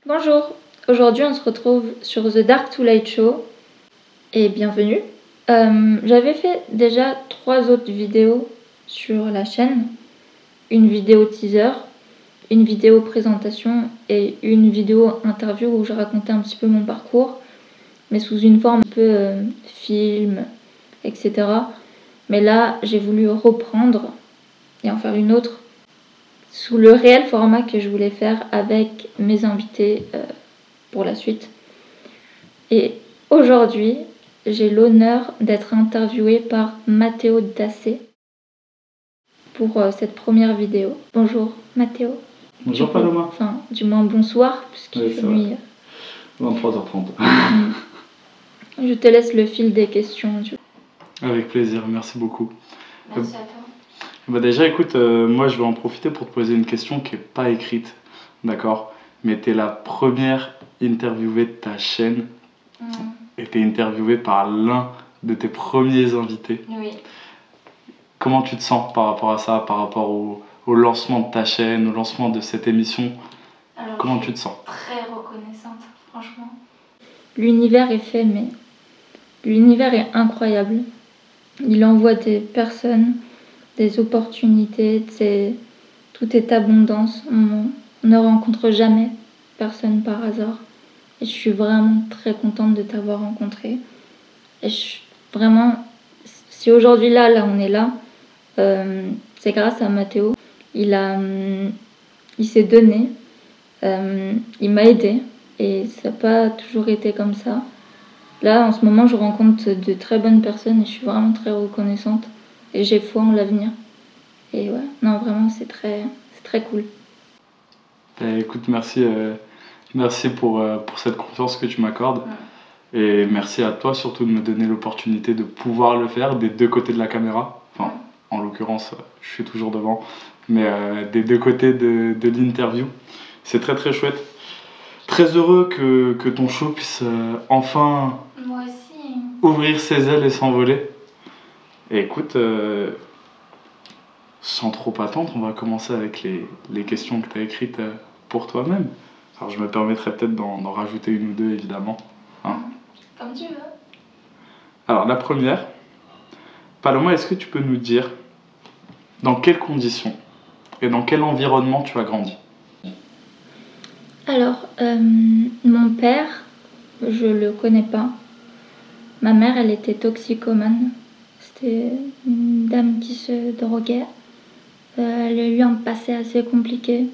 Bonjour, aujourd'hui on se retrouve sur The Dark to Light Show et bienvenue. J'avais fait déjà 3 autres vidéos sur la chaîne, une vidéo teaser, une vidéo présentation et une vidéo interview où je racontais un petit peu mon parcours, mais sous une forme un peu film, etc. Mais là j'ai voulu reprendre et en faire une autre sous le réel format que je voulais faire avec mes invités pour la suite. Et aujourd'hui, j'ai l'honneur d'être interviewée par Matteo Dassé pour cette première vidéo. Bonjour Matteo. Bonjour Paloma. Enfin, du moins bonsoir, puisqu'il fait nuit. 23h30. Je te laisse le fil des questions. Avec plaisir, merci beaucoup. Merci à toi. Déjà écoute, moi je vais en profiter pour te poser une question qui n'est pas écrite, d'accord? Mais tu es la première interviewée de ta chaîne et tu es interviewée par l'un de tes premiers invités. Oui. Comment tu te sens par rapport à ça, par rapport au lancement de ta chaîne, au lancement de cette émission? Alors, comment tu te sens? Très reconnaissante, franchement. L'univers est fait, mais l'univers est incroyable. Il envoie des personnes, des opportunités, tout est abondance. On ne rencontre jamais personne par hasard. Et je suis vraiment très contente de t'avoir rencontré. Et vraiment, si aujourd'hui là on est là, c'est grâce à Matteo. Il s'est donné, il m'a aidé et ça n'a pas toujours été comme ça. Là en ce moment je rencontre de très bonnes personnes et je suis vraiment très reconnaissante et j'ai foi en l'avenir. Et ouais, non vraiment c'est très cool. Écoute, merci pour cette confiance que tu m'accordes. Et merci à toi surtout de me donner l'opportunité de pouvoir le faire des deux côtés de la caméra. Enfin, en l'occurrence, je suis toujours devant, mais des deux côtés de l'interview. C'est très très chouette. Très heureux que ton show puisse enfin Moi aussi. Ouvrir ses ailes et s'envoler. Et écoute, sans trop attendre, on va commencer avec les questions que tu as écrites pour toi-même. Alors je me permettrai peut-être d'en rajouter une ou deux évidemment. Hein. Comme tu veux. Alors la première, Paloma, est-ce que tu peux nous dire dans quelles conditions et dans quel environnement tu as grandi? Alors, mon père, je le connais pas. Ma mère, elle était toxicomane. C'était une dame qui se droguait. Elle a eu un passé assez compliqué.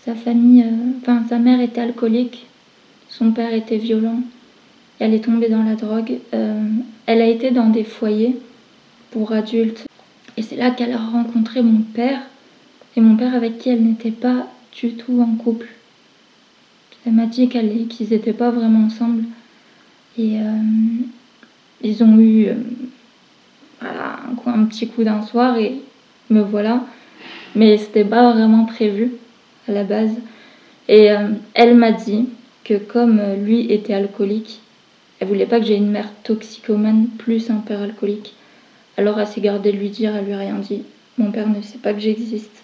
Sa famille, sa mère était alcoolique. Son père était violent. Elle est tombée dans la drogue. Elle a été dans des foyers pour adultes. Et c'est là qu'elle a rencontré mon père. Et mon père avec qui elle n'était pas du tout en couple. Elle m'a dit qu'ils n'étaient pas vraiment ensemble. Et ils ont eu un petit coup d'un soir et me voilà. Mais c'était pas vraiment prévu à la base. Et elle m'a dit que comme lui était alcoolique, elle voulait pas que j'ai une mère toxicomane plus un père alcoolique. Alors elle s'est gardée de lui dire, elle lui a rien dit. Mon père ne sait pas que j'existe.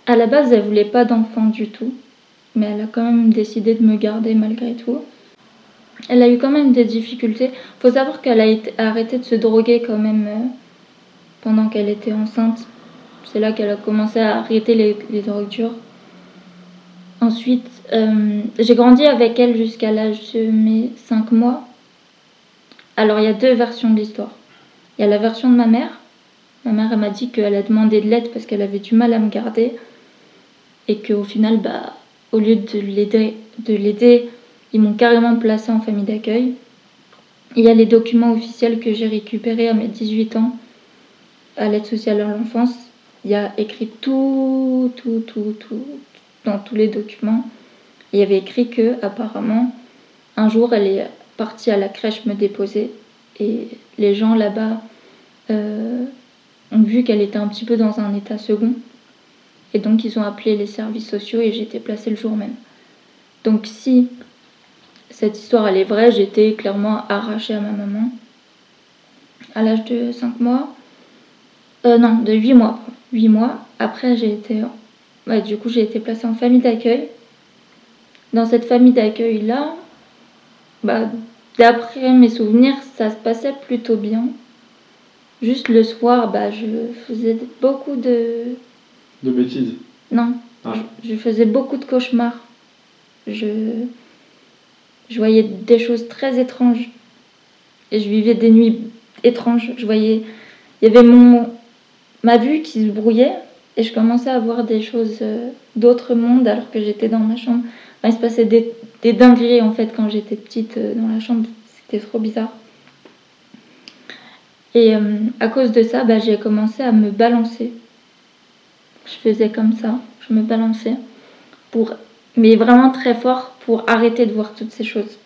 À la base, elle voulait pas d'enfant du tout. Mais elle a quand même décidé de me garder malgré tout. Elle a eu quand même des difficultés. Faut savoir qu'elle a arrêté de se droguer quand même pendant qu'elle était enceinte. C'est là qu'elle a commencé à arrêter les drogues dures. Ensuite, j'ai grandi avec elle jusqu'à l'âge de mes 5 mois. Alors, il y a 2 versions de l'histoire. Il y a la version de ma mère. Ma mère, elle m'a dit qu'elle a demandé de l'aide parce qu'elle avait du mal à me garder. Et qu'au final, au lieu de l'aider, ils m'ont carrément placée en famille d'accueil. Il y a les documents officiels que j'ai récupérés à mes 18 ans à l'aide sociale à l'enfance. Il y a écrit tout dans tous les documents. Il y avait écrit que apparemment un jour elle est partie à la crèche me déposer et les gens là-bas ont vu qu'elle était un petit peu dans un état second et donc ils ont appelé les services sociaux et j'ai été placée le jour même. Donc si cette histoire elle est vraie, j'étais clairement arrachée à ma maman à l'âge de 5 mois. De 8 mois. 8 mois. Après, j'ai été placée en famille d'accueil. dans cette famille d'accueil-là, bah, d'après mes souvenirs, ça se passait plutôt bien. Juste le soir, bah, je faisais beaucoup de... De bêtises? Non, Ah. je faisais beaucoup de cauchemars. Je voyais des choses très étranges. Et je vivais des nuits étranges. Il y avait ma vue qui se brouillait et je commençais à voir des choses d'autres mondes alors que j'étais dans ma chambre. Enfin, il se passait des dingueries en fait quand j'étais petite dans la chambre. C'était trop bizarre. Et à cause de ça, bah, j'ai commencé à me balancer. Je faisais comme ça, je me balançais, mais vraiment très fort pour arrêter de voir toutes ces choses.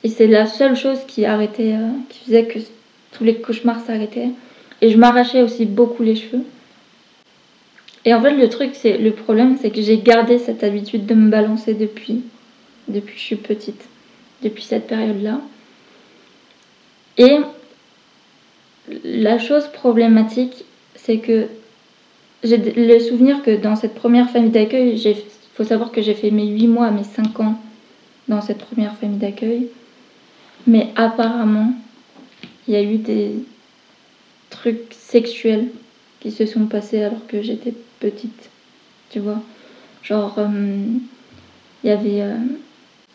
Et c'est la seule chose qui faisait que tous les cauchemars s'arrêtaient. Et je m'arrachais aussi beaucoup les cheveux. Et en fait, le problème, c'est que j'ai gardé cette habitude de me balancer depuis que je suis petite, depuis cette période-là. Et la chose problématique, c'est que j'ai le souvenir que dans cette première famille d'accueil, il faut savoir que j'ai fait mes 8 mois, mes 5 ans dans cette première famille d'accueil. Mais apparemment, il y a eu des trucs sexuels qui se sont passés alors que j'étais petite, tu vois. Genre, il y avait...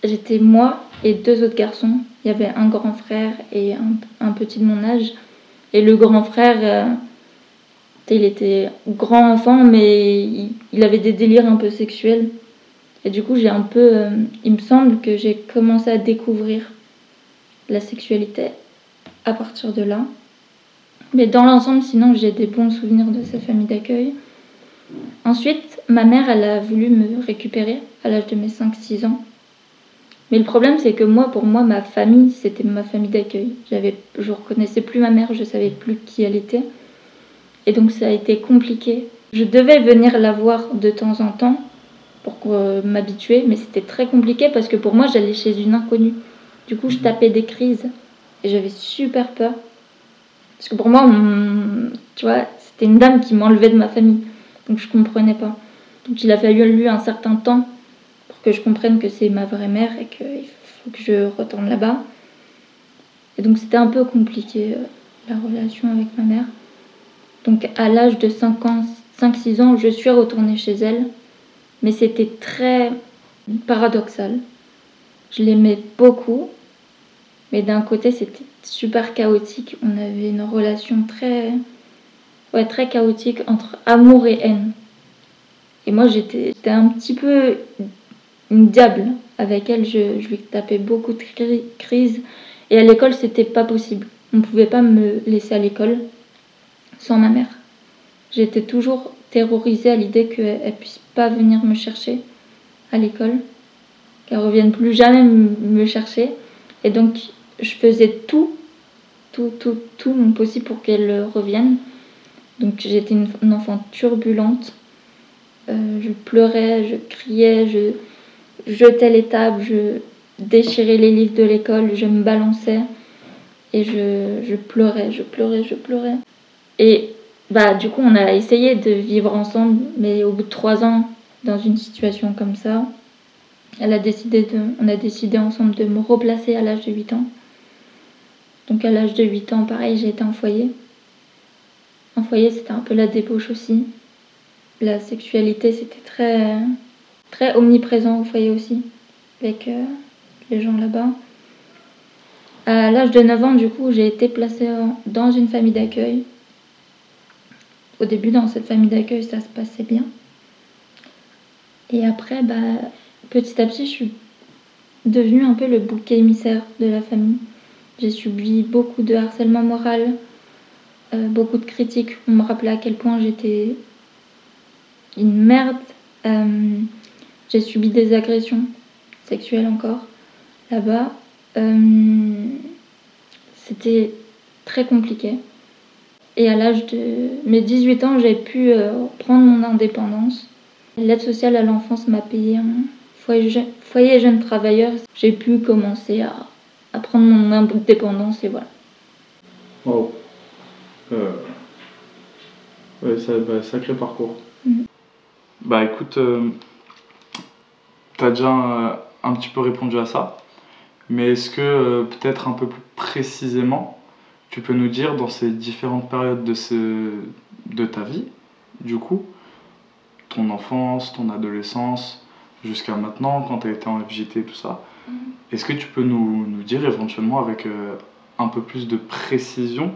j'étais moi et 2 autres garçons. Il y avait un grand frère et un petit de mon âge. Et le grand frère, il était grand enfant, mais il avait des délires un peu sexuels. Et du coup, il me semble que j'ai commencé à découvrir la sexualité à partir de là. Mais dans l'ensemble, sinon, j'ai des bons souvenirs de cette famille d'accueil. Ensuite, ma mère, elle a voulu me récupérer à l'âge de mes 5-6 ans. Mais le problème, c'est que pour moi, ma famille, c'était ma famille d'accueil. Je reconnaissais plus ma mère, je savais plus qui elle était. Et donc, ça a été compliqué. Je devais venir la voir de temps en temps pour m'habituer, mais c'était très compliqué parce que pour moi, j'allais chez une inconnue. Du coup, je tapais des crises et j'avais super peur. Parce que pour moi, tu vois, c'était une dame qui m'enlevait de ma famille. Donc, je comprenais pas. Donc, il a fallu un certain temps pour que je comprenne que c'est ma vraie mère et qu'il faut que je retourne là-bas. Et donc c'était un peu compliqué la relation avec ma mère. Donc à l'âge de 5-6 ans, je suis retournée chez elle. Mais c'était très paradoxal. Je l'aimais beaucoup. Mais d'un côté, c'était super chaotique. On avait une relation très chaotique entre amour et haine. Et moi, j'étais un petit peu une diable avec elle. Je lui tapais beaucoup de crises. Et à l'école, c'était pas possible. On ne pouvait pas me laisser à l'école sans ma mère. J'étais toujours terrorisée à l'idée qu'elle ne puisse pas venir me chercher à l'école, qu'elle ne revienne plus jamais me chercher. Et donc, je faisais tout mon possible pour qu'elle revienne. Donc, j'étais une enfant turbulente. Je pleurais, je criais, je jetais les tables, je déchirais les livres de l'école, je me balançais. Et je pleurais. Et bah, du coup, on a essayé de vivre ensemble, mais au bout de 3 ans, dans une situation comme ça, on a décidé ensemble de me replacer à l'âge de 8 ans. Donc à l'âge de 8 ans, pareil, j'ai été en foyer. En foyer, c'était un peu la débauche aussi. La sexualité, c'était très, très omniprésent au foyer aussi, avec les gens là-bas. À l'âge de 9 ans, du coup, j'ai été placée dans une famille d'accueil. Au début, dans cette famille d'accueil, ça se passait bien. Et après, petit à petit, je suis devenue un peu le bouc émissaire de la famille. J'ai subi beaucoup de harcèlement moral, beaucoup de critiques. On me rappelait à quel point j'étais une merde. J'ai subi des agressions sexuelles encore là-bas. C'était très compliqué. Et à l'âge de mes 18 ans, j'ai pu prendre mon indépendance. L'aide sociale à l'enfance m'a payé un foyer jeune travailleur. J'ai pu commencer à prendre mon indépendance et voilà. Wow. Ouais, sacré parcours. Bah écoute, tu as déjà un petit peu répondu à ça, mais est-ce que peut-être un peu plus précisément, tu peux nous dire dans ces différentes périodes de ta vie, du coup, ton enfance, ton adolescence, jusqu'à maintenant, quand tu as été en FJT et tout ça, est-ce que tu peux nous dire éventuellement avec un peu plus de précision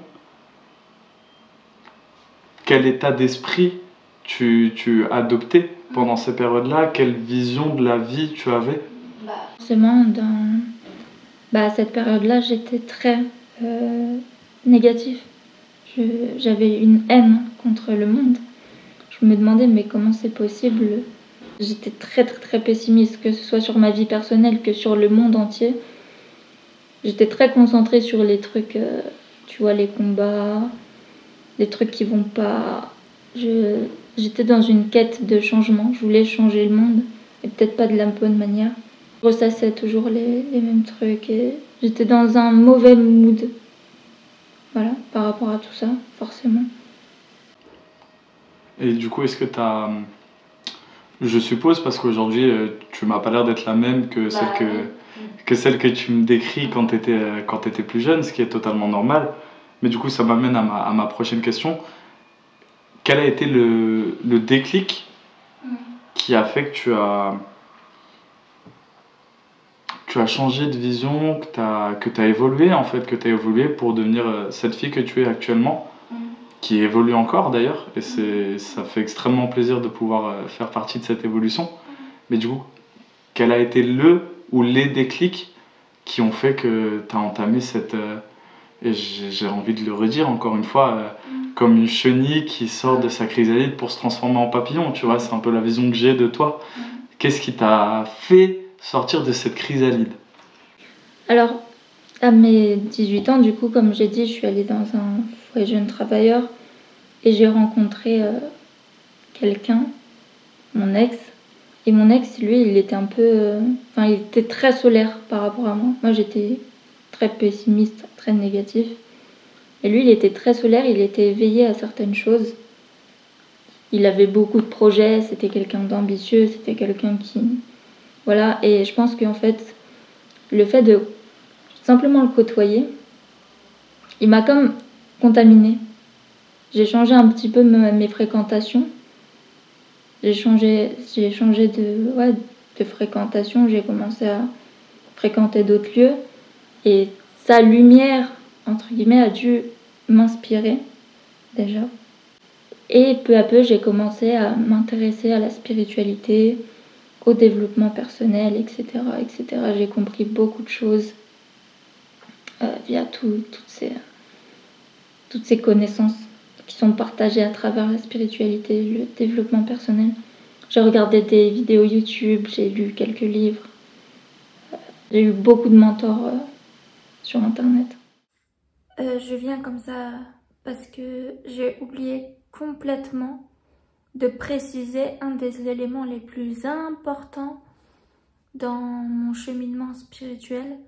quel état d'esprit tu adoptais pendant ces périodes-là, quelle vision de la vie tu avais? Forcément, dans cette période-là, j'étais très négative. J'avais une haine contre le monde. Je me demandais, mais comment c'est possible? J'étais très très très pessimiste, que ce soit sur ma vie personnelle que sur le monde entier. J'étais très concentrée sur les trucs, tu vois, les combats, les trucs qui vont pas. J'étais dans une quête de changement. Je voulais changer le monde, et peut-être pas de la bonne manière. Je ressassais toujours les mêmes trucs et j'étais dans un mauvais mood. Voilà, par rapport à tout ça, forcément. Et du coup, est-ce que tu as... Je suppose, parce qu'aujourd'hui, tu m'as pas l'air d'être la même que celle que tu me décris quand tu étais plus jeune, ce qui est totalement normal. Mais du coup, ça m'amène à ma prochaine question. Quel a été le déclic qui a fait que tu as changé de vision, que tu as évolué en fait, que tu as évolué pour devenir cette fille que tu es actuellement, qui évolue encore d'ailleurs, et ça fait extrêmement plaisir de pouvoir faire partie de cette évolution. Mais du coup, quel a été le ou les déclics qui ont fait que tu as entamé cette... et j'ai envie de le redire encore une fois, comme une chenille qui sort de sa chrysalide pour se transformer en papillon, tu vois, c'est un peu la vision que j'ai de toi. Qu'est-ce qui t'a fait sortir de cette chrysalide? Alors, à mes 18 ans, du coup, comme j'ai dit, je suis allée dans un foyer jeune travailleur et j'ai rencontré quelqu'un, mon ex. Et mon ex, lui, il était un peu... il était très solaire par rapport à moi. Moi, j'étais très pessimiste, très négatif. Et lui, il était très solaire, il était éveillé à certaines choses. Il avait beaucoup de projets, c'était quelqu'un d'ambitieux, c'était quelqu'un qui... Voilà, et je pense qu'en fait, le fait de simplement le côtoyer, il m'a comme contaminée. J'ai changé un petit peu mes fréquentations. J'ai changé de fréquentation, j'ai commencé à fréquenter d'autres lieux. Et sa lumière, entre guillemets, a dû m'inspirer déjà. Et peu à peu, j'ai commencé à m'intéresser à la spiritualité, au développement personnel, etc. etc. J'ai compris beaucoup de choses via toutes ces connaissances qui sont partagées à travers la spiritualité, le développement personnel. J'ai regardé des vidéos YouTube, j'ai lu quelques livres. J'ai eu beaucoup de mentors sur Internet. Je viens comme ça parce que j'ai oublié complètement de préciser un des éléments les plus importants dans mon cheminement spirituel.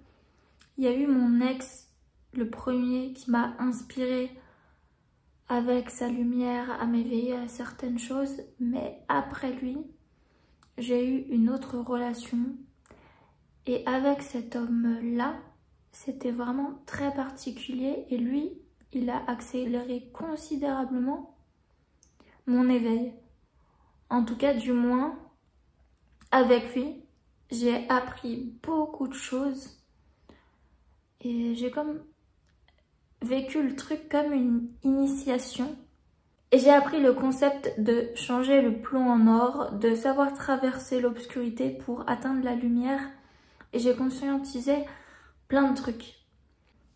Il y a eu mon ex, le premier, qui m'a inspiré avec sa lumière à m'éveiller à certaines choses, mais après lui, j'ai eu une autre relation et avec cet homme-là, c'était vraiment très particulier et lui, il a accéléré considérablement mon éveil. En tout cas, du moins, avec lui, j'ai appris beaucoup de choses et j'ai comme vécu le truc comme une initiation. Et j'ai appris le concept de changer le plomb en or, de savoir traverser l'obscurité pour atteindre la lumière. Et j'ai conscientisé plein de trucs.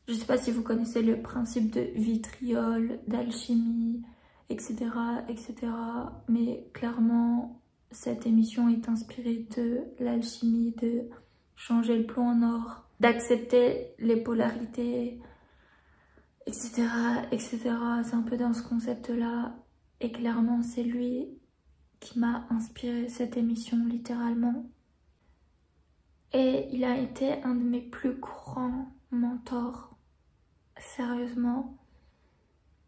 Je sais pas si vous connaissez le principe de vitriol, d'alchimie, etc., etc. Mais clairement, cette émission est inspirée de l'alchimie, de changer le plomb en or, d'accepter les polarités, etc., etc. C'est un peu dans ce concept-là. Et clairement, c'est lui qui m'a inspiré cette émission, littéralement. Et il a été un de mes plus grands mentors, sérieusement.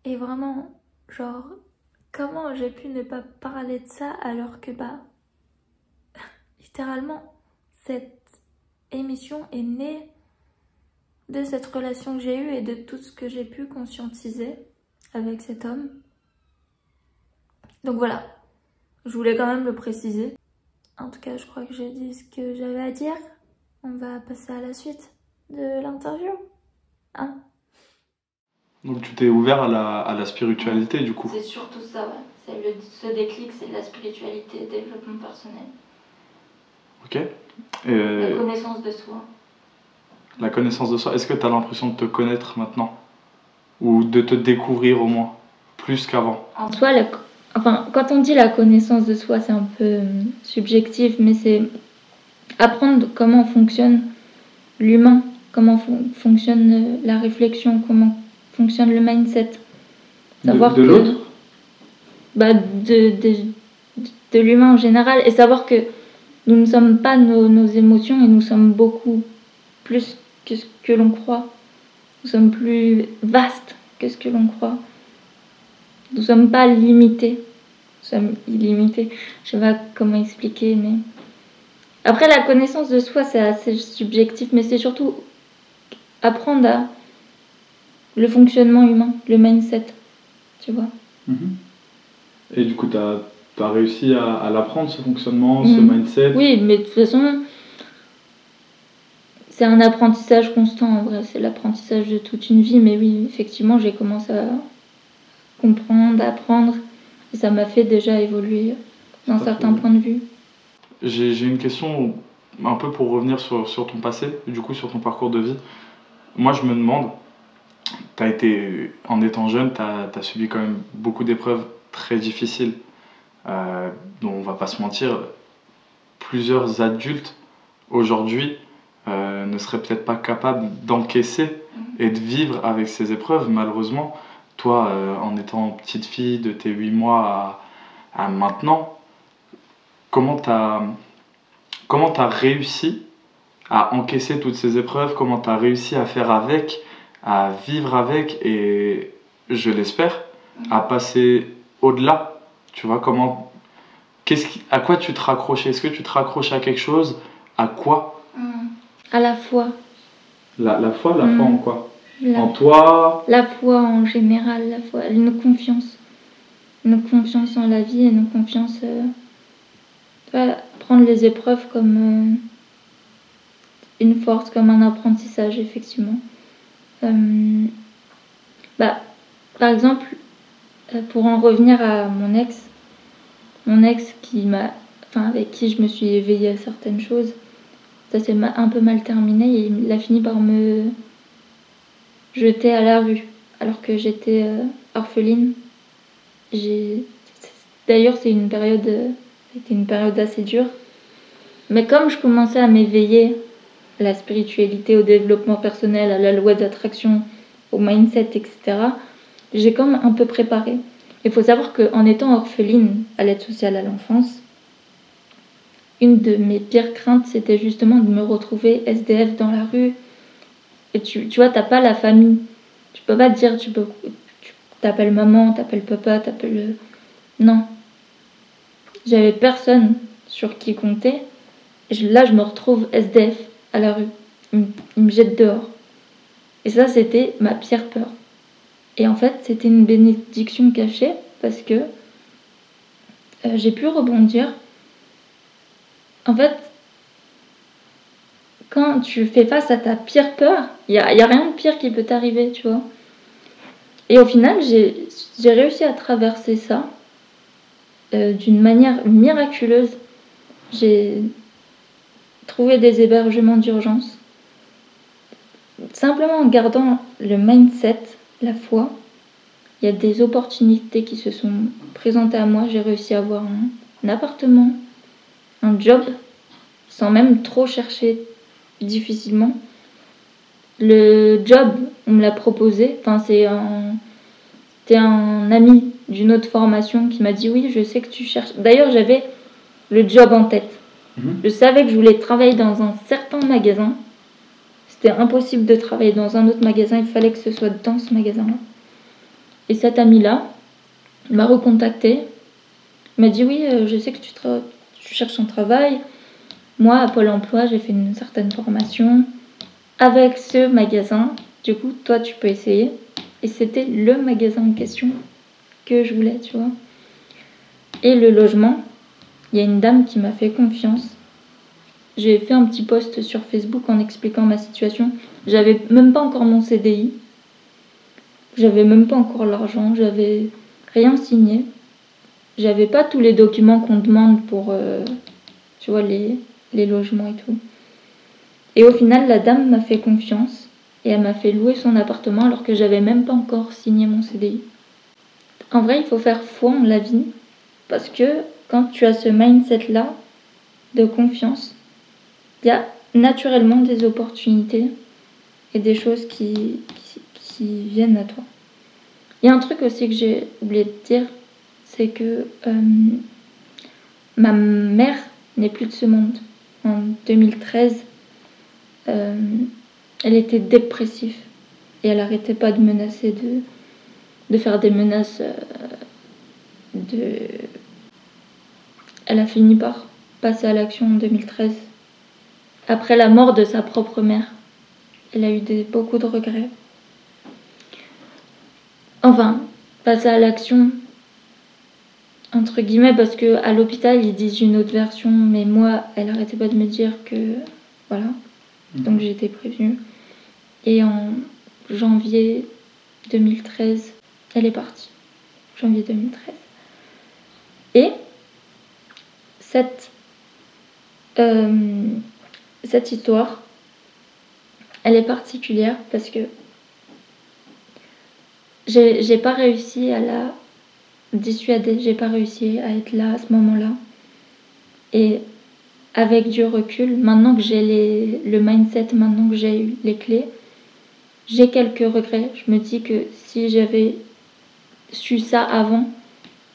Et vraiment, genre, comment j'ai pu ne pas parler de ça alors que, littéralement, cette émission est née de cette relation que j'ai eue et de tout ce que j'ai pu conscientiser avec cet homme. Donc voilà, je voulais quand même le préciser. En tout cas, je crois que j'ai dit ce que j'avais à dire. On va passer à la suite de l'interview. Hein? Donc tu t'es ouvert à la spiritualité du coup. C'est surtout ça, ouais. Ce déclic, c'est la spiritualité, le développement personnel. Ok. La connaissance de soi. La connaissance de soi. Est-ce que tu as l'impression de te connaître maintenant? Ou de te découvrir au moins? Plus qu'avant? En soi, quand on dit la connaissance de soi, c'est un peu subjectif, mais c'est apprendre comment fonctionne l'humain, comment fonctionne la réflexion, comment fonctionne le mindset. Savoir de l'autre? De l'humain en général, et savoir que nous ne sommes pas nos émotions et nous sommes beaucoup plus que ce que l'on croit. Nous sommes plus vastes que ce que l'on croit. Nous ne sommes pas limités. Nous sommes illimités. Je ne sais pas comment expliquer, mais... Après, la connaissance de soi, c'est assez subjectif, mais c'est surtout apprendre à le fonctionnement humain, le mindset, tu vois. Et du coup, tu as réussi à l'apprendre, ce fonctionnement, ce mindset? Oui, mais de toute façon, c'est un apprentissage constant, en vrai. C'est l'apprentissage de toute une vie, mais oui, effectivement, j'ai commencé à comprendre, apprendre, et ça m'a fait déjà évoluer d'un certain point de vue. J'ai une question un peu pour revenir sur ton passé, du coup sur ton parcours de vie. Moi je me demande, en étant jeune, tu as subi quand même beaucoup d'épreuves très difficiles, dont on va pas se mentir, plusieurs adultes aujourd'hui ne seraient peut-être pas capables d'encaisser et de vivre avec ces épreuves, malheureusement. Toi, en étant petite fille de tes 8 mois à maintenant, comment t'as réussi à encaisser toutes ces épreuves, comment t'as réussi à faire avec, à vivre avec et, je l'espère, à passer au-delà. Tu vois, à quoi tu te raccrochais? Est-ce que tu te raccroches à quelque chose? À quoi? À la foi. La foi en quoi? En toi? La foi en général, la foi, une confiance. Une confiance en la vie et une confiance... prendre les épreuves comme une force, comme un apprentissage, effectivement. Par exemple, pour en revenir à mon ex avec qui je me suis éveillée à certaines choses, ça s'est un peu mal terminé et il a fini par me jeter à la rue alors que j'étais orpheline. D'ailleurs, c'était une période assez dure. Mais comme je commençais à m'éveiller à la spiritualité, au développement personnel, à la loi d'attraction, au mindset, etc., j'ai comme un peu préparé. Il faut savoir qu'en étant orpheline à l'aide sociale à l'enfance, une de mes pires craintes, c'était justement de me retrouver SDF dans la rue. Et tu vois, t'as pas la famille. Tu peux pas te dire, tu t'appelles maman, t'appelles papa, t'appelles... Non. J'avais personne sur qui compter. Là, je me retrouve SDF à la rue. Il me jette dehors. Et ça, c'était ma pire peur. Et en fait, c'était une bénédiction cachée parce que j'ai pu rebondir. En fait, quand tu fais face à ta pire peur, il y a rien de pire qui peut t'arriver, tu vois. Et au final, j'ai réussi à traverser ça d'une manière miraculeuse. J'ai trouvé des hébergements d'urgence. Simplement en gardant le mindset, la foi, il y a des opportunités qui se sont présentées à moi. J'ai réussi à avoir un appartement, un job, sans même trop chercher difficilement. Le job, on me l'a proposé. C'était un ami d'une autre formation qui m'a dit oui, je sais que tu cherches. D'ailleurs, j'avais le job en tête. Je savais que je voulais travailler dans un certain magasin. C'était impossible de travailler dans un autre magasin, il fallait que ce soit dans ce magasin-là. Et cet ami-là m'a recontacté. Il m'a dit oui, je sais que tu cherches un travail. Moi, à Pôle emploi, j'ai fait une certaine formation avec ce magasin. Du coup, toi, tu peux essayer. Et c'était le magasin en question que je voulais, tu vois. Et le logement, il y a une dame qui m'a fait confiance. J'ai fait un petit post sur Facebook en expliquant ma situation. J'avais même pas encore mon CDI. J'avais même pas encore l'argent. J'avais rien signé. J'avais pas tous les documents qu'on demande pour, tu vois, les logements et tout. Et au final, la dame m'a fait confiance et elle m'a fait louer son appartement alors que j'avais même pas encore signé mon CDI. En vrai, il faut faire foi en la vie parce que quand tu as ce mindset-là de confiance, il y a naturellement des opportunités et des choses qui viennent à toi. Il y a un truc aussi que j'ai oublié de dire, c'est que ma mère n'est plus de ce monde. En 2013, elle était dépressive et elle n'arrêtait pas de menacer, de faire des menaces. Elle a fini par passer à l'action en 2013. Après la mort de sa propre mère, elle a eu beaucoup de regrets. Enfin, passer à l'action, entre guillemets, parce qu'à l'hôpital, ils disent une autre version, mais moi, elle n'arrêtait pas de me dire que... Voilà. Donc j'étais prévenue. Et en janvier 2013, elle est partie. Janvier 2013. Et cette histoire, elle est particulière parce que j'ai pas réussi à la dissuader, j'ai pas réussi à être là à ce moment-là. Et avec du recul, maintenant que j'ai le mindset, maintenant que j'ai eu les clés, j'ai quelques regrets. Je me dis que si j'avais su ça avant,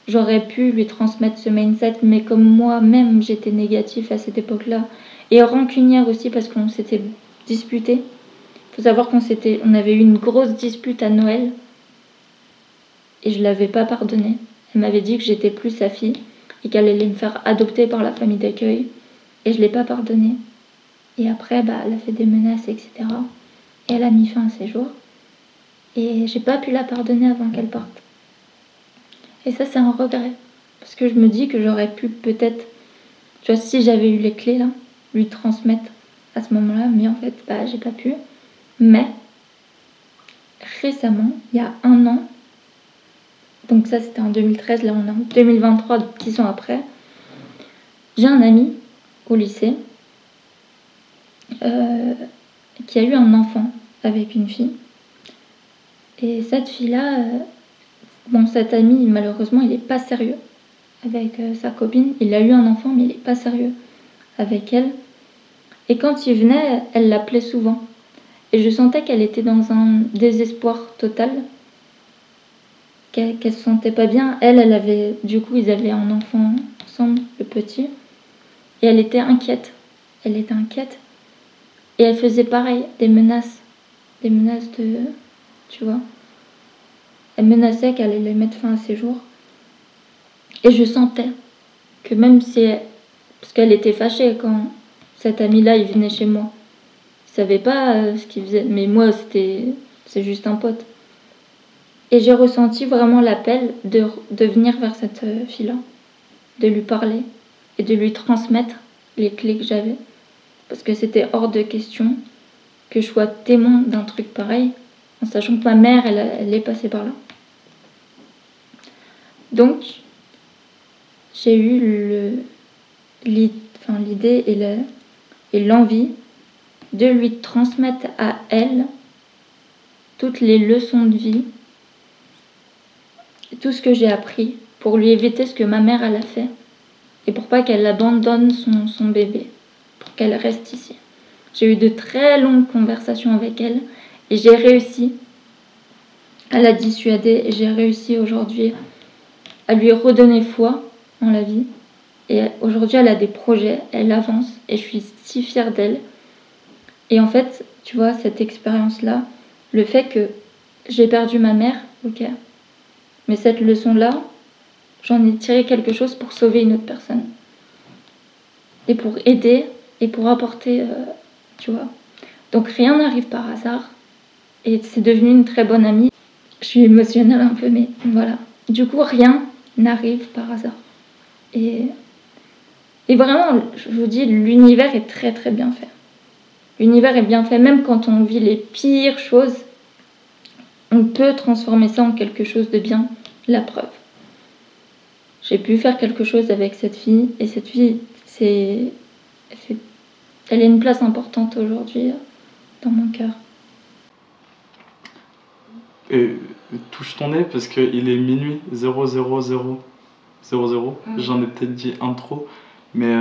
j'aurais pu lui transmettre ce mindset, mais comme moi-même j'étais négative à cette époque-là, et rancunière aussi parce qu'on s'était disputé. Il faut savoir on avait eu une grosse dispute à Noël, et je l'avais pas pardonné. Elle m'avait dit que j'étais plus sa fille, et qu'elle allait me faire adopter par la famille d'accueil, et je l'ai pas pardonné. Et après, elle a fait des menaces, etc. Et elle a mis fin à ses jours. Et j'ai pas pu la pardonner avant qu'elle parte. Et ça, c'est un regret. Parce que je me dis que j'aurais pu peut-être, tu vois, si j'avais eu les clés là, lui transmettre à ce moment-là. Mais en fait, j'ai pas pu. Mais, récemment, il y a 1 an, donc ça c'était en 2013, là on est en 2023, 10 ans après, j'ai un ami au lycée qui a eu un enfant avec une fille. Et cette fille-là, cet ami, malheureusement, il n'est pas sérieux avec sa copine. Il a eu un enfant, mais il n'est pas sérieux avec elle. Et quand il venait, elle l'appelait souvent. Et je sentais qu'elle était dans un désespoir total, qu'elle se sentait pas bien. Elle avait, du coup, ils avaient un enfant ensemble, le petit. Et elle était inquiète. Elle était inquiète. Et elle faisait pareil, des menaces de, tu vois. Elle menaçait qu'elle allait mettre fin à ses jours. Et je sentais que même si parce qu'elle était fâchée quand cet ami-là, il venait chez moi. Il savait pas ce qu'il faisait. Mais moi, c'est juste un pote. Et j'ai ressenti vraiment l'appel de venir vers cette fille-là. De lui parler. Et de lui transmettre les clés que j'avais. Parce que c'était hors de question que je sois témoin d'un truc pareil. En sachant que ma mère, elle est passée par là. Donc, j'ai eu l'idée et l'envie de lui transmettre à elle toutes les leçons de vie, tout ce que j'ai appris, pour lui éviter ce que ma mère elle a fait, et pour pas qu'elle abandonne son bébé, pour qu'elle reste ici. J'ai eu de très longues conversations avec elle, et j'ai réussi à la dissuader, et j'ai réussi aujourd'hui à lui redonner foi en la vie. Et aujourd'hui, elle a des projets, elle avance, et je suis si fière d'elle. Et en fait, tu vois, cette expérience-là, le fait que j'ai perdu ma mère, ok, mais cette leçon-là, j'en ai tiré quelque chose pour sauver une autre personne. Et pour aider et pour apporter, tu vois. Donc rien n'arrive par hasard. Et c'est devenu une très bonne amie. Je suis émotionnelle un peu, mais voilà. Du coup, rien n'arrive par hasard. Et vraiment, je vous dis, l'univers est très très bien fait. L'univers est bien fait, même quand on vit les pires choses, on peut transformer ça en quelque chose de bien. La preuve. J'ai pu faire quelque chose avec cette fille, et cette fille, elle a une place importante aujourd'hui dans mon cœur. Et touche ton nez parce qu'il est minuit 00000. J'en ai peut-être dit un trop, mais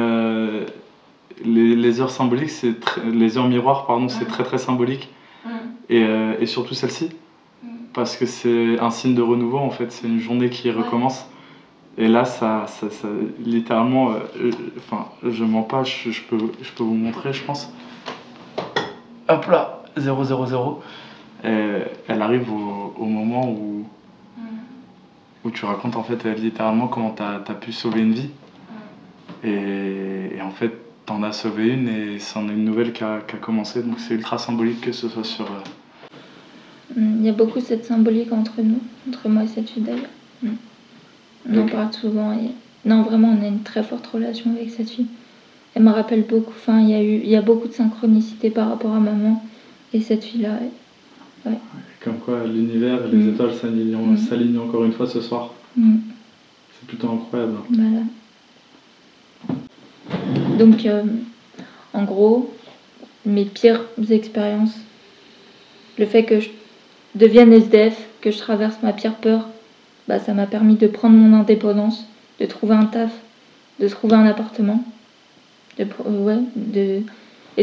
les heures symboliques, les heures miroirs, pardon, c'est très très symbolique. Et surtout celle-ci, parce que c'est un signe de renouveau en fait, c'est une journée qui recommence. Et là, ça littéralement, je mens pas, je peux vous montrer, je pense. Hop là, 000. Elle arrive au moment où tu racontes en fait littéralement comment t'as pu sauver une vie. Et en fait, t'en as sauvé une et c'en est une nouvelle qui a commencé. Donc c'est ultra symbolique que ce soit sur... Il y a beaucoup cette symbolique entre nous, entre moi et cette fille d'ailleurs. On en parle souvent. Non, vraiment, on a une très forte relation avec cette fille. Elle me rappelle beaucoup. Enfin, il y a beaucoup de synchronicité par rapport à maman et cette fille-là. Ouais. Comme quoi, l'univers et les étoiles s'alignent encore une fois ce soir. C'est plutôt incroyable. Voilà. Donc, en gros, mes pires expériences, le fait que je devienne SDF, que je traverse ma pire peur, bah, ça m'a permis de prendre mon indépendance, de trouver un taf, de trouver un appartement. Et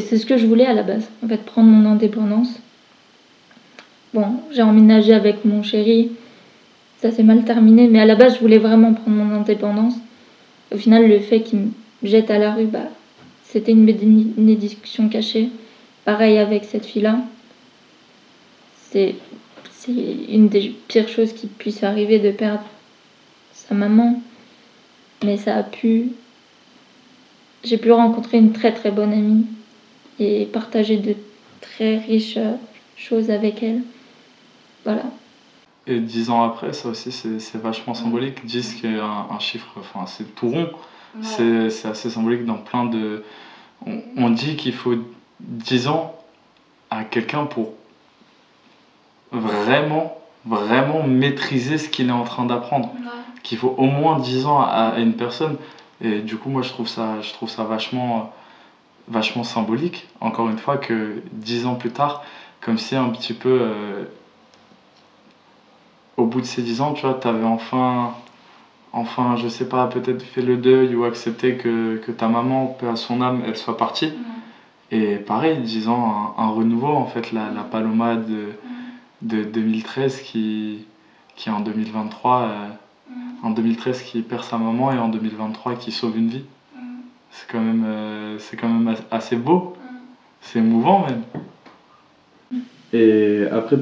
c'est ce que je voulais à la base, en fait, prendre mon indépendance. Bon, j'ai emménagé avec mon chéri, ça s'est mal terminé, mais à la base, je voulais vraiment prendre mon indépendance. Au final, le fait qu'il me jette à la rue, bah, c'était une bénédiction cachée. Pareil avec cette fille-là. C'est une des pires choses qui puisse arriver de perdre sa maman. Mais j'ai pu rencontrer une très très bonne amie et partager de très riches choses avec elle. Voilà. Et 10 ans après, ça aussi c'est vachement symbolique. 10 qui est un chiffre, enfin c'est tout rond. Ouais. C'est assez symbolique dans plein de... On dit qu'il faut 10 ans à quelqu'un pour vraiment maîtriser ce qu'il est en train d'apprendre. Ouais. Qu'il faut au moins 10 ans à une personne. Et du coup, moi je trouve ça vachement symbolique, encore une fois, que 10 ans plus tard, comme si un petit peu... au bout de ces 10 ans, tu vois, t'avais enfin, je sais pas, peut-être fait le deuil ou accepté que ta maman, paix à son âme, elle soit partie. Et pareil, 10 ans, un renouveau, en fait, la Paloma de 2013 qui en 2023, en 2013 qui perd sa maman et en 2023 qui sauve une vie. C'est quand même assez beau, c'est émouvant même. Et après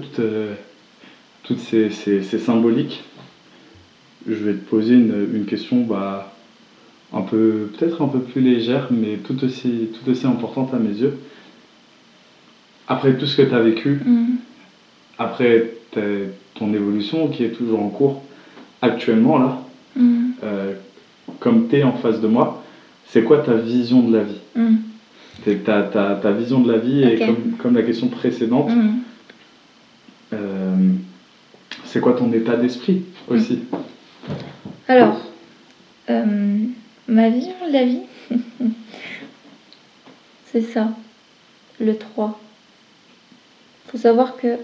toutes ces symboliques, je vais te poser une question peut-être un peu plus légère, mais tout aussi importante à mes yeux. Après tout ce que tu as vécu, après ton évolution qui est toujours en cours actuellement là, comme tu es en face de moi, c'est quoi ta vision de la vie? Ta vision de la vie, okay. Et comme la question précédente, c'est quoi ton état d'esprit aussi? Alors, ma vision de la vie, c'est ça, le 3. Il faut savoir que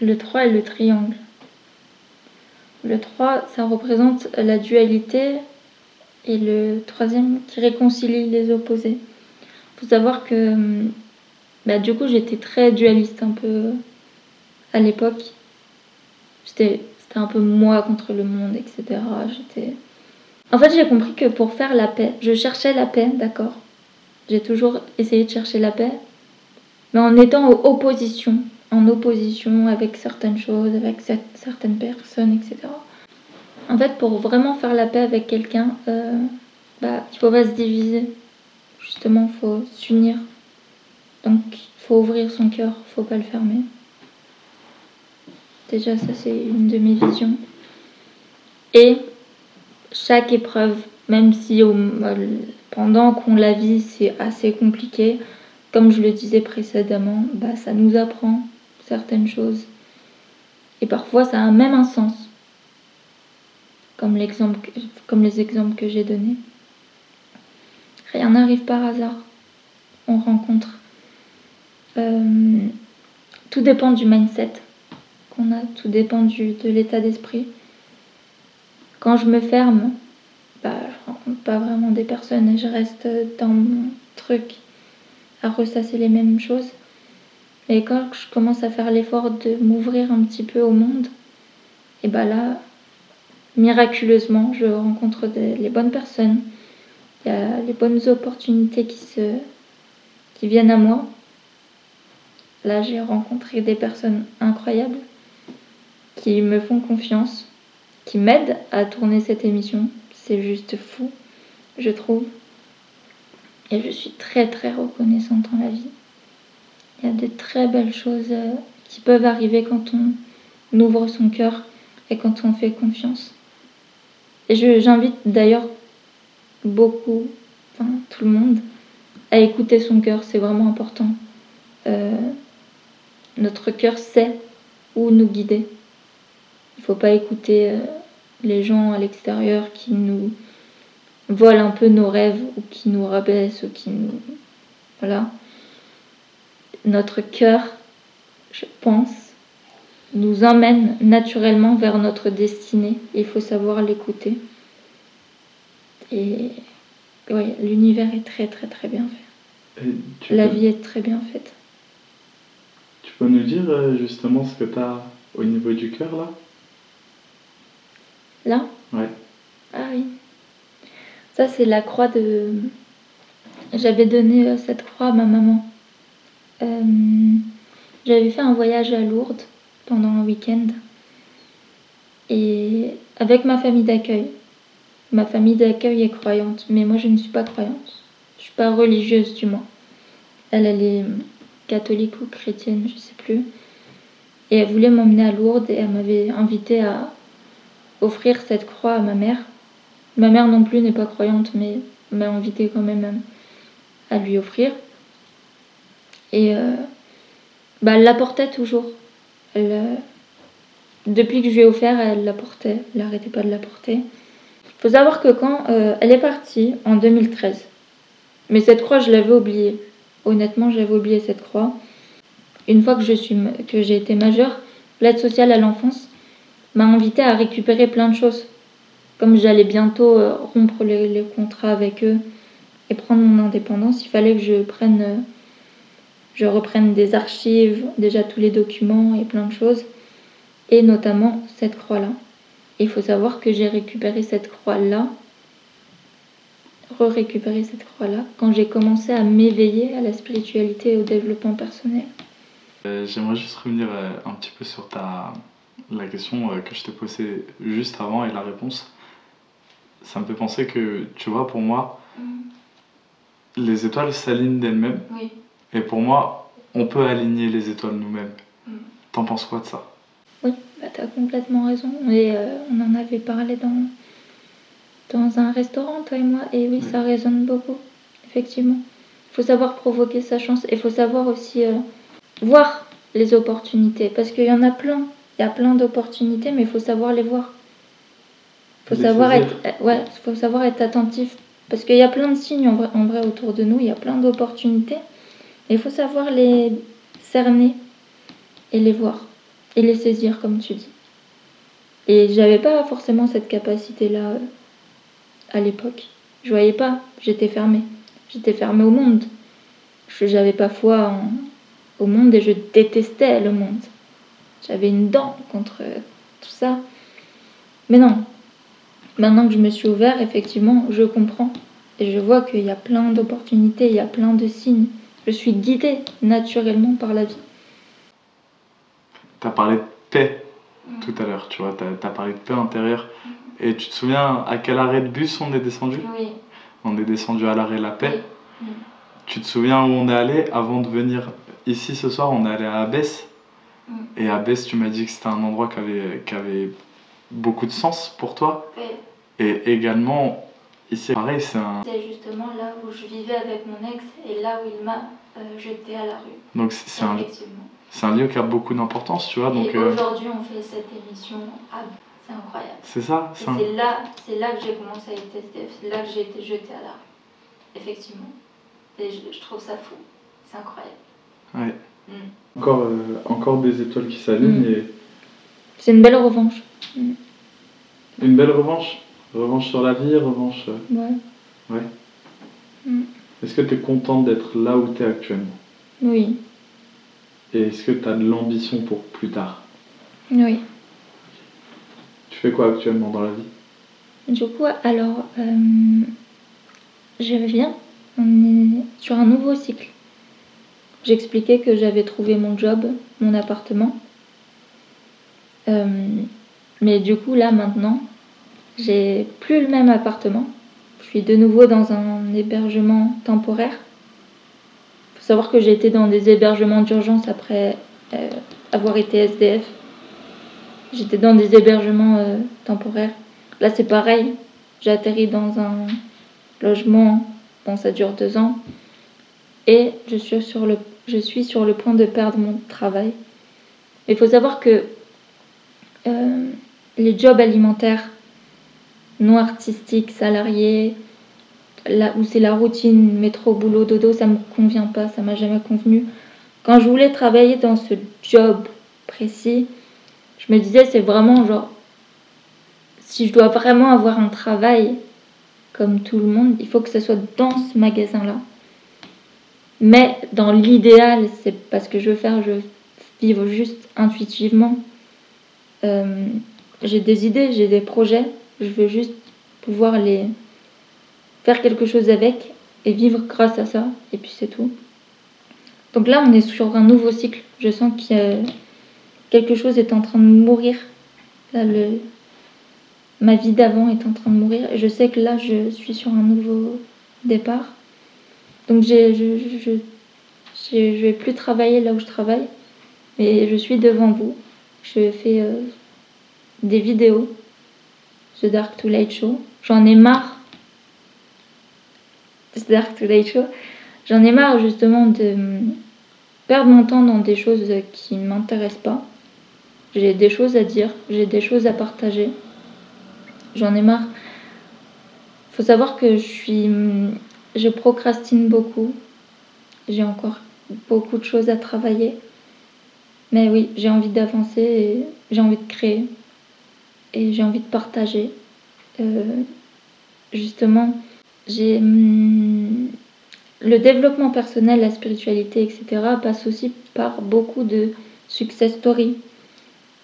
le 3 est le triangle. Le 3, ça représente la dualité et le troisième qui réconcilie les opposés. Il faut savoir que du coup, j'étais très dualiste un peu à l'époque. C'était un peu moi contre le monde, etc. En fait, j'ai compris que pour faire la paix, je cherchais la paix, d'accord. J'ai toujours essayé de chercher la paix, mais en étant en opposition avec certaines choses, avec certaines personnes, etc. En fait, pour vraiment faire la paix avec quelqu'un, il faut pas se diviser. justement, il faut s'unir. Donc, il faut ouvrir son cœur, il ne faut pas le fermer. Déjà, ça, c'est une de mes visions. Et chaque épreuve, même si pendant qu'on la vit, c'est assez compliqué, comme je le disais précédemment, ça nous apprend certaines choses. Et parfois, ça a même un sens, comme les exemples que j'ai donnés. Rien n'arrive par hasard. On rencontre. Tout dépend du mindset qu'on a, tout dépend de l'état d'esprit. Quand je me ferme, je rencontre pas vraiment des personnes et je reste dans mon truc à ressasser les mêmes choses. Et quand je commence à faire l'effort de m'ouvrir un petit peu au monde, et là, miraculeusement, je rencontre les bonnes personnes. Il y a les bonnes opportunités qui viennent à moi. Là, j'ai rencontré des personnes incroyables qui me font confiance, qui m'aident à tourner cette émission. C'est juste fou, je trouve. Et je suis très très reconnaissante en la vie. Il y a de très belles choses qui peuvent arriver quand on ouvre son cœur et quand on fait confiance. Et j'invite d'ailleurs beaucoup, tout le monde, à écouter son cœur, c'est vraiment important. Notre cœur sait où nous guider. Il ne faut pas écouter les gens à l'extérieur qui nous volent un peu nos rêves ou qui nous rabaissent ou qui nous... Voilà. Notre cœur, je pense, nous emmène naturellement vers notre destinée. Il faut savoir l'écouter. Et ouais, l'univers est très très très bien fait. La vie est très bien faite. Tu peux nous dire justement ce que tu as au niveau du cœur là? Là? Ouais. Ah oui. Ça, c'est la croix de... J'avais donné cette croix à ma maman. J'avais fait un voyage à Lourdes pendant un week-end. Et avec ma famille d'accueil. Ma famille d'accueil est croyante, mais moi je ne suis pas croyante. Je suis pas religieuse du moins. Elle est catholique ou chrétienne, je sais plus. Et elle voulait m'emmener à Lourdes et elle m'avait invitée à offrir cette croix à ma mère. Ma mère non plus n'est pas croyante, mais m'a invitée quand même à lui offrir. Et elle la portait toujours. Depuis que je lui ai offert, elle la portait. Elle n'arrêtait pas de la porter. Il faut savoir que quand elle est partie en 2013, mais cette croix, je l'avais oubliée. Honnêtement, j'avais oublié cette croix. Une fois que j'ai été majeure, l'aide sociale à l'enfance m'a invitée à récupérer plein de choses. Comme j'allais bientôt rompre les contrats avec eux et prendre mon indépendance, il fallait que je reprenne des archives, déjà tous les documents et plein de choses, et notamment cette croix-là. Il faut savoir que j'ai récupéré cette croix-là, récupérer cette croix-là, quand j'ai commencé à m'éveiller à la spiritualité et au développement personnel. J'aimerais juste revenir un petit peu sur la question que je t'ai posée juste avant et la réponse. Ça me fait penser que, tu vois, pour moi, les étoiles s'alignent d'elles-mêmes. Oui. Et pour moi, on peut aligner les étoiles nous-mêmes. T'en penses quoi de ça? Oui, t'as complètement raison. Et on en avait parlé dans un restaurant, toi et moi. Et oui, ça résonne beaucoup, effectivement. Il faut savoir provoquer sa chance. Et il faut savoir aussi voir les opportunités. Parce qu'il y en a plein. Il y a plein d'opportunités, mais il faut savoir les voir. Il faut savoir être attentif. Parce qu'il y a plein de signes en vrai autour de nous. Il y a plein d'opportunités. Et il faut savoir les cerner et les voir. Et les saisir, comme tu dis. Et j'avais pas forcément cette capacité-là à l'époque. Je voyais pas, j'étais fermée. J'étais fermée au monde. J'avais pas foi au monde et je détestais le monde. J'avais une dent contre tout ça. Mais non, maintenant que je me suis ouverte, effectivement, je comprends. Et je vois qu'il y a plein d'opportunités, il y a plein de signes. Je suis guidée naturellement par la vie. Tu as parlé de paix tout à l'heure, tu vois, tu as parlé de paix intérieure. Et tu te souviens à quel arrêt de bus on est descendu? Oui. On est descendu à l'arrêt La Paix. Tu te souviens où on est allé avant de venir ici ce soir? On est allé à Abbesse. Et Abbesse, tu m'as dit que c'était un endroit qui avait beaucoup de sens pour toi. Oui. Et également, ici, pareil, C'est justement là où je vivais avec mon ex et là où il m'a jeté à la rue. Donc c'est un lieu qui a beaucoup d'importance, tu vois. Et donc, aujourd'hui, on fait cette émission. C'est incroyable. C'est ça. C'est là que j'ai commencé à être SDF. C'est là que j'ai été jetée à la rue. Effectivement. Et je trouve ça fou. C'est incroyable. Ouais. Encore des étoiles qui s'allument. Et... C'est une belle revanche. Une belle revanche? Revanche sur la vie, revanche... Ouais. Est-ce que tu es contente d'être là où tu es actuellement? Oui. Et est-ce que tu as de l'ambition pour plus tard? Oui. Tu fais quoi actuellement dans la vie? Du coup, alors, je reviens. On est sur un nouveau cycle. J'expliquais que j'avais trouvé mon job, mon appartement. Mais du coup, là, maintenant, j'ai plus le même appartement. Je suis de nouveau dans un hébergement temporaire. Il faut savoir que j'ai été dans des hébergements d'urgence après avoir été SDF. J'étais dans des hébergements temporaires. Là, c'est pareil. J'ai atterri dans un logement. Bon, ça dure 2 ans. Et je suis sur le point de perdre mon travail. Il faut savoir que les jobs alimentaires non artistiques, salariés, là où c'est la routine, métro, boulot, dodo, ça me convient pas, ça m'a jamais convenu. Quand je voulais travailler dans ce job précis, je me disais c'est vraiment genre, si je dois vraiment avoir un travail comme tout le monde, il faut que ce soit dans ce magasin-là. Mais dans l'idéal, c'est pas ce que je veux faire, je veux vivre juste intuitivement. J'ai des idées, j'ai des projets, je veux juste pouvoir les faire quelque chose avec et vivre grâce à ça, et puis c'est tout. Donc là, on est sur un nouveau cycle. Je sens que quelque chose est en train de mourir. Là, ma vie d'avant est en train de mourir, et je sais que là, je suis sur un nouveau départ. Donc je vais plus travailler là où je travaille, mais je suis devant vous. Je fais des vidéos, The Dark to Light Show. J'en ai marre. The Dark to Light Show. J'en ai marre justement de perdre mon temps dans des choses qui ne m'intéressent pas. J'ai des choses à dire, j'ai des choses à partager. J'en ai marre. Faut savoir que je procrastine beaucoup. J'ai encore beaucoup de choses à travailler. Mais oui, j'ai envie d'avancer et j'ai envie de créer. Et j'ai envie de partager. Justement, j'ai le développement personnel, la spiritualité, etc. passe aussi par beaucoup de success stories.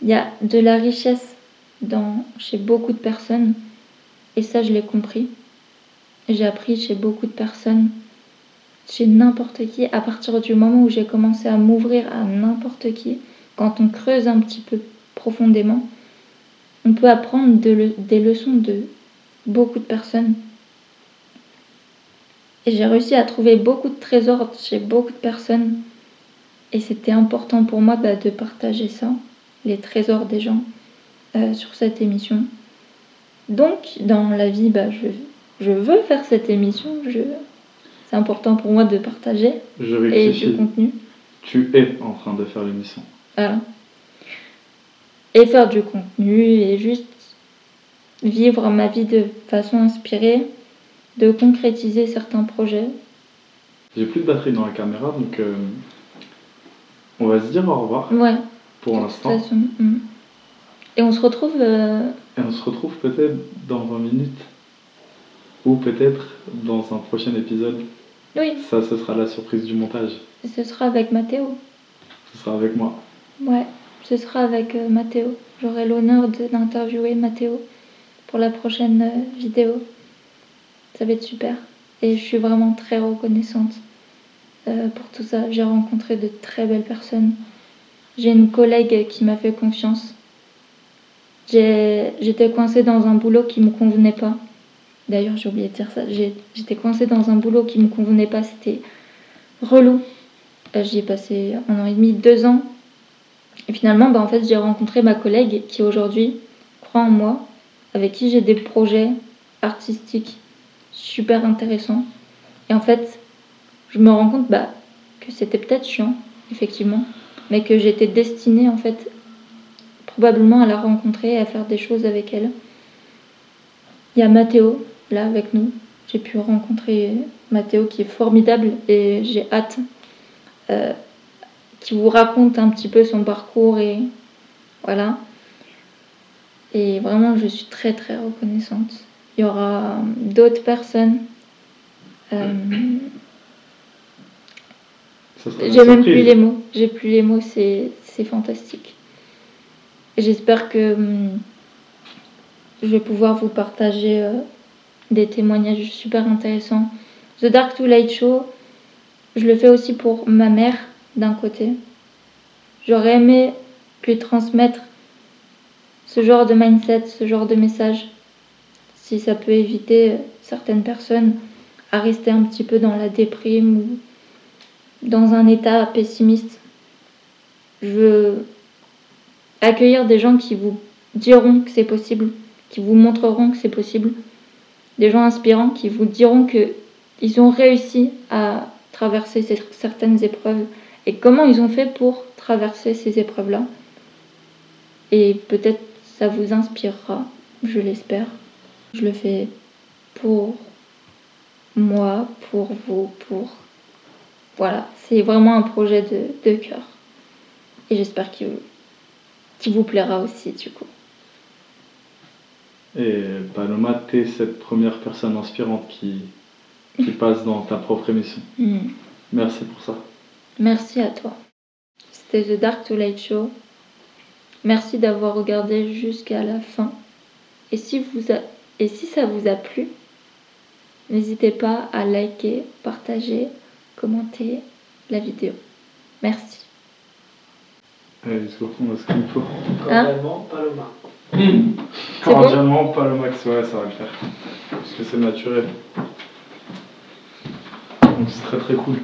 Il y a de la richesse chez beaucoup de personnes. Et ça, je l'ai compris. J'ai appris chez beaucoup de personnes, chez n'importe qui, à partir du moment où j'ai commencé à m'ouvrir à n'importe qui. Quand on creuse un petit peu profondément, on peut apprendre des leçons de beaucoup de personnes. Et j'ai réussi à trouver beaucoup de trésors chez beaucoup de personnes. Et c'était important pour moi de partager ça, les trésors des gens, sur cette émission. Donc, dans la vie, je veux faire cette émission. C'est important pour moi de partager et du contenu. Tu es en train de faire l'émission. Voilà. Et faire du contenu et juste vivre ma vie de façon inspirée, de concrétiser certains projets. J'ai plus de batterie dans la caméra, donc on va se dire au revoir. Ouais. Pour l'instant. Et on se retrouve... Et on se retrouve peut-être dans 20 minutes. Ou peut-être dans un prochain épisode. Oui. Ça, ce sera la surprise du montage. Ce sera avec Mathéo. Ce sera avec moi. Ouais, ce sera avec Mathéo. J'aurai l'honneur d'interviewer Mathéo pour la prochaine vidéo. Ça va être super. Et je suis vraiment très reconnaissante pour tout ça. J'ai rencontré de très belles personnes. J'ai une collègue qui m'a fait confiance. J'étais coincée dans un boulot qui ne me convenait pas. D'ailleurs, j'ai oublié de dire ça. J'étais coincée dans un boulot qui me convenait pas. C'était relou. J'y ai passé 1 an et demi, 2 ans. Et finalement, en fait, j'ai rencontré ma collègue qui aujourd'hui croit en moi, avec qui j'ai des projets artistiques super intéressants. Et en fait, je me rends compte que c'était peut-être chiant, effectivement, mais que j'étais destinée, en fait, probablement à la rencontrer et à faire des choses avec elle. Il y a Mathéo, là, avec nous. J'ai pu rencontrer Mathéo qui est formidable et j'ai hâte qu'il vous raconte un petit peu son parcours et voilà. Et vraiment, je suis très très reconnaissante. Il y aura d'autres personnes. J'ai même plus les mots. J'ai plus les mots, c'est fantastique. Et j'espère que je vais pouvoir vous partager des témoignages super intéressants. The Dark to Light Show, je le fais aussi pour ma mère d'un côté. J'aurais aimé lui transmettre ce genre de mindset, ce genre de message, si ça peut éviter certaines personnes à rester un petit peu dans la déprime ou dans un état pessimiste. Je veux accueillir des gens qui vous diront que c'est possible, qui vous montreront que c'est possible, des gens inspirants qui vous diront qu'ils ont réussi à traverser certaines épreuves et comment ils ont fait pour traverser ces épreuves-là. Et peut-être ça vous inspirera, je l'espère. Je le fais pour moi, pour vous, pour... Voilà, c'est vraiment un projet de cœur. Et j'espère qu'il vous plaira aussi, du coup. Et Paloma, t'es cette première personne inspirante qui passe dans ta propre émission. Merci pour ça. Merci à toi. C'était The Dark to Light Show. Merci d'avoir regardé jusqu'à la fin. Et si ça vous a plu, n'hésitez pas à liker, partager, commenter la vidéo. Merci. Allez, on a ce qu'il faut. Cordialement, Paloma. Cordialement, Palomax, ouais, ça va le faire. Parce que c'est naturel. Donc c'est très très cool.